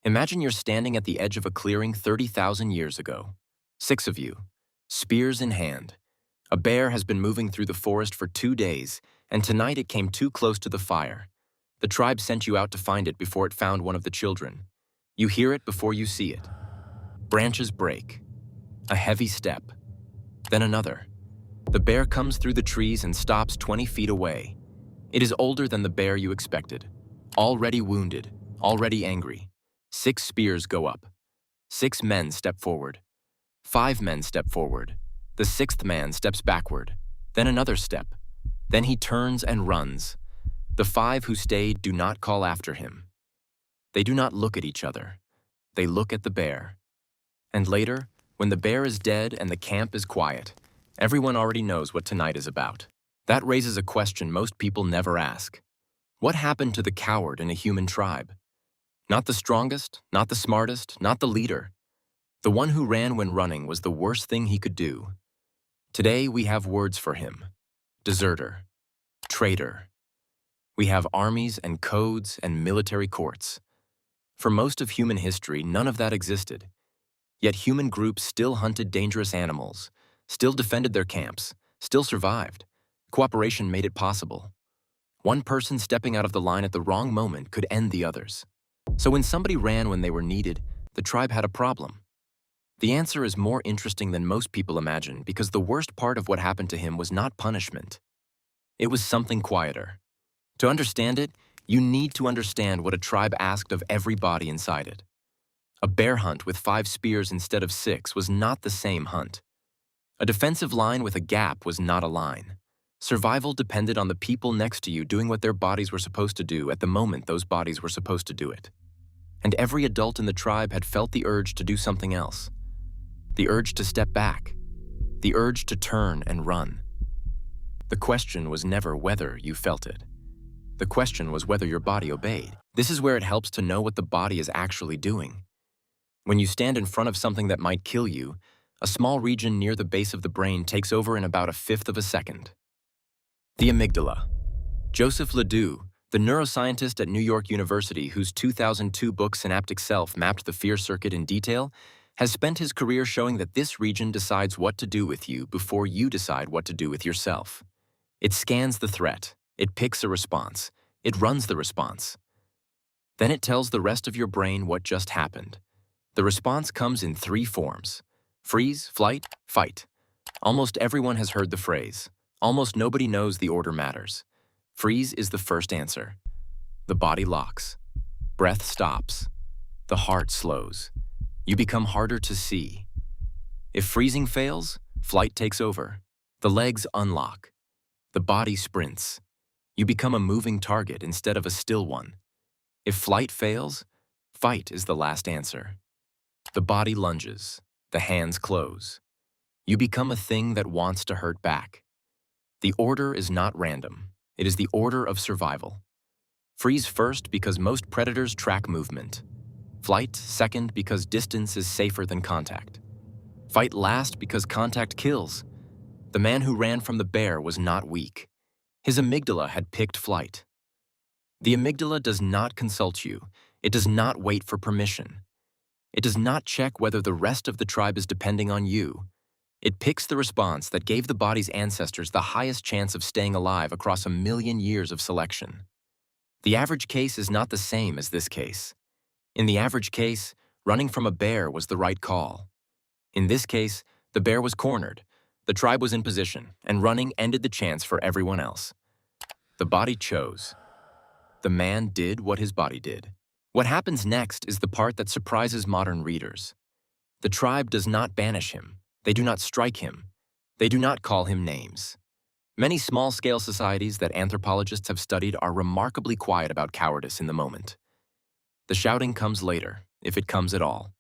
Imagine you're standing at the edge of a clearing 30,000 years ago. 6 of you, spears in hand. A bear has been moving through the forest for 2 days, and tonight it came too close to the fire. The tribe sent you out to find it before it found one of the children. You hear it before you see it. Branches break. A heavy step. Then another. The bear comes through the trees and stops 20 feet away. It is older than the bear you expected. Already wounded, already angry. 6 spears go up. 6 men step forward. 5 men step forward. The 6th man steps backward. Then another step. Then he turns and runs. The 5 who stayed do not call after him. They do not look at each other. They look at the bear. And later, when the bear is dead and the camp is quiet, everyone already knows what tonight is about. That raises a question most people never ask. What happened to the coward in a human tribe? Not the strongest, not the smartest, not the leader. The one who ran when running was the worst thing he could do. Today we have words for him. Deserter. Traitor. We have armies and codes and military courts. For most of human history, none of that existed. Yet human groups still hunted dangerous animals, still defended their camps, still survived. Cooperation made it possible. One person stepping out of the line at the wrong moment could end the others. So when somebody ran when they were needed, the tribe had a problem. The answer is more interesting than most people imagine because the worst part of what happened to him was not punishment. It was something quieter. To understand it, you need to understand what a tribe asked of every body inside it. A bear hunt with 5 spears instead of 6 was not the same hunt. A defensive line with a gap was not a line. Survival depended on the people next to you doing what their bodies were supposed to do at the moment those bodies were supposed to do it. And every adult in the tribe had felt the urge to do something else. The urge to step back. The urge to turn and run. The question was never whether you felt it. The question was whether your body obeyed. This is where it helps to know what the body is actually doing. When you stand in front of something that might kill you, a small region near the base of the brain takes over in about 1/5 of a second. The amygdala. Joseph Ledoux, the neuroscientist at New York University whose 2002 book Synaptic Self mapped the fear circuit in detail, has spent his career showing that this region decides what to do with you before you decide what to do with yourself. It scans the threat, it picks a response, it runs the response. Then it tells the rest of your brain what just happened. The response comes in 3 forms: freeze, flight, fight. Almost everyone has heard the phrase. Almost nobody knows the order matters. Freeze is the first answer. The body locks. Breath stops. The heart slows. You become harder to see. If freezing fails, flight takes over. The legs unlock. The body sprints. You become a moving target instead of a still one. If flight fails, fight is the last answer. The body lunges. The hands close. You become a thing that wants to hurt back. The order is not random. It is the order of survival. Freeze first because most predators track movement. Flight second because distance is safer than contact. Fight last because contact kills. The man who ran from the bear was not weak. His amygdala had picked flight. The amygdala does not consult you. It does not wait for permission. It does not check whether the rest of the tribe is depending on you. It picks the response that gave the body's ancestors the highest chance of staying alive across 1,000,000 years of selection. The average case is not the same as this case. In the average case, running from a bear was the right call. In this case, the bear was cornered, the tribe was in position, and running ended the chance for everyone else. The body chose. The man did what his body did. What happens next is the part that surprises modern readers. The tribe does not banish him. They do not strike him. They do not call him names. Many small-scale societies that anthropologists have studied are remarkably quiet about cowardice in the moment. The shouting comes later, if it comes at all.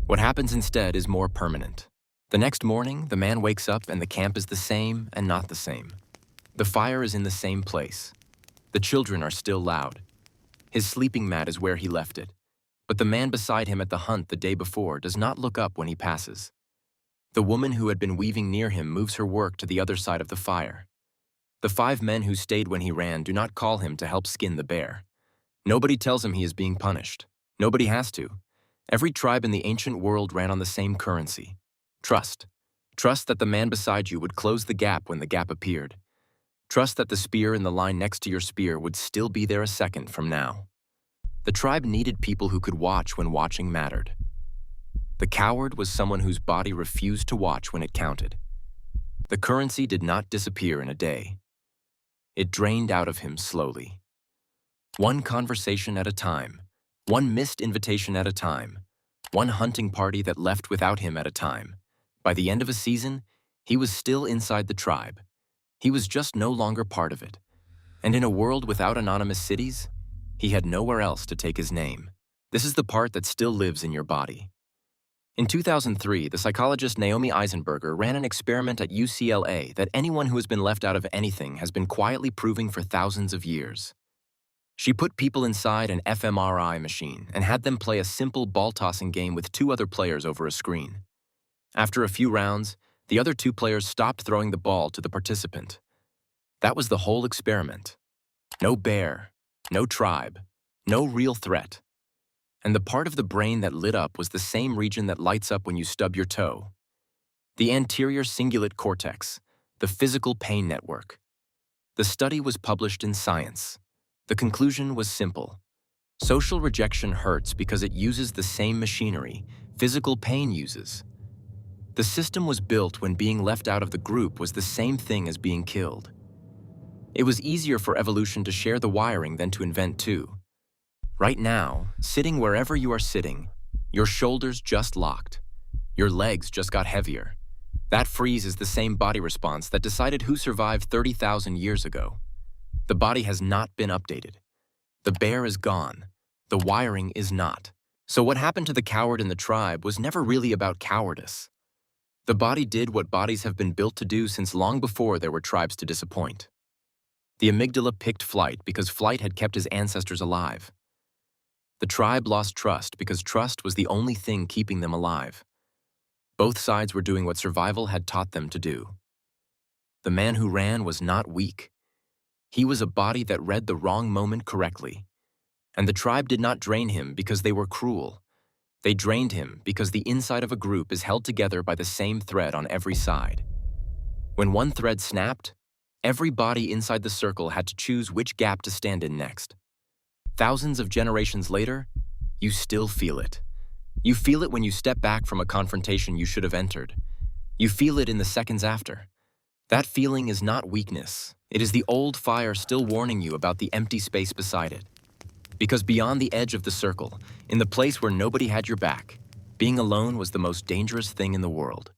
What happens instead is more permanent. The next morning, the man wakes up and the camp is the same and not the same. The fire is in the same place. The children are still loud. His sleeping mat is where he left it. But the man beside him at the hunt the day before does not look up when he passes. The woman who had been weaving near him moves her work to the other side of the fire. The 5 men who stayed when he ran do not call him to help skin the bear. Nobody tells him he is being punished. Nobody has to. Every tribe in the ancient world ran on the same currency: trust. Trust that the man beside you would close the gap when the gap appeared. Trust that the spear in the line next to your spear would still be there a second from now. The tribe needed people who could watch when watching mattered. The coward was someone whose body refused to watch when it counted. The currency did not disappear in a day. It drained out of him slowly. One conversation at a time, one missed invitation at a time, one hunting party that left without him at a time. By the end of a season, he was still inside the tribe. He was just no longer part of it. And in a world without anonymous cities, he had nowhere else to take his name. This is the part that still lives in your body. In 2003, the psychologist Naomi Eisenberger ran an experiment at UCLA that anyone who has been left out of anything has been quietly proving for thousands of years. She put people inside an fMRI machine and had them play a simple ball-tossing game with two other players over a screen. After a few rounds, the other two players stopped throwing the ball to the participant. That was the whole experiment. No bear, no tribe, no real threat. And the part of the brain that lit up was the same region that lights up when you stub your toe. The anterior cingulate cortex, the physical pain network. The study was published in Science. The conclusion was simple. Social rejection hurts because it uses the same machinery physical pain uses. The system was built when being left out of the group was the same thing as being killed. It was easier for evolution to share the wiring than to invent two. Right now, sitting wherever you are sitting, your shoulders just locked. Your legs just got heavier. That freeze is the same body response that decided who survived 30,000 years ago. The body has not been updated. The bear is gone. The wiring is not. So what happened to the coward in the tribe was never really about cowardice. The body did what bodies have been built to do since long before there were tribes to disappoint. The amygdala picked flight because flight had kept his ancestors alive. The tribe lost trust because trust was the only thing keeping them alive. Both sides were doing what survival had taught them to do. The man who ran was not weak. He was a body that read the wrong moment correctly. And the tribe did not drain him because they were cruel. They drained him because the inside of a group is held together by the same thread on every side. When one thread snapped, every body inside the circle had to choose which gap to stand in next. Thousands of generations later, you still feel it. You feel it when you step back from a confrontation you should have entered. You feel it in the seconds after. That feeling is not weakness. It is the old fire still warning you about the empty space beside it. Because beyond the edge of the circle, in the place where nobody had your back, being alone was the most dangerous thing in the world.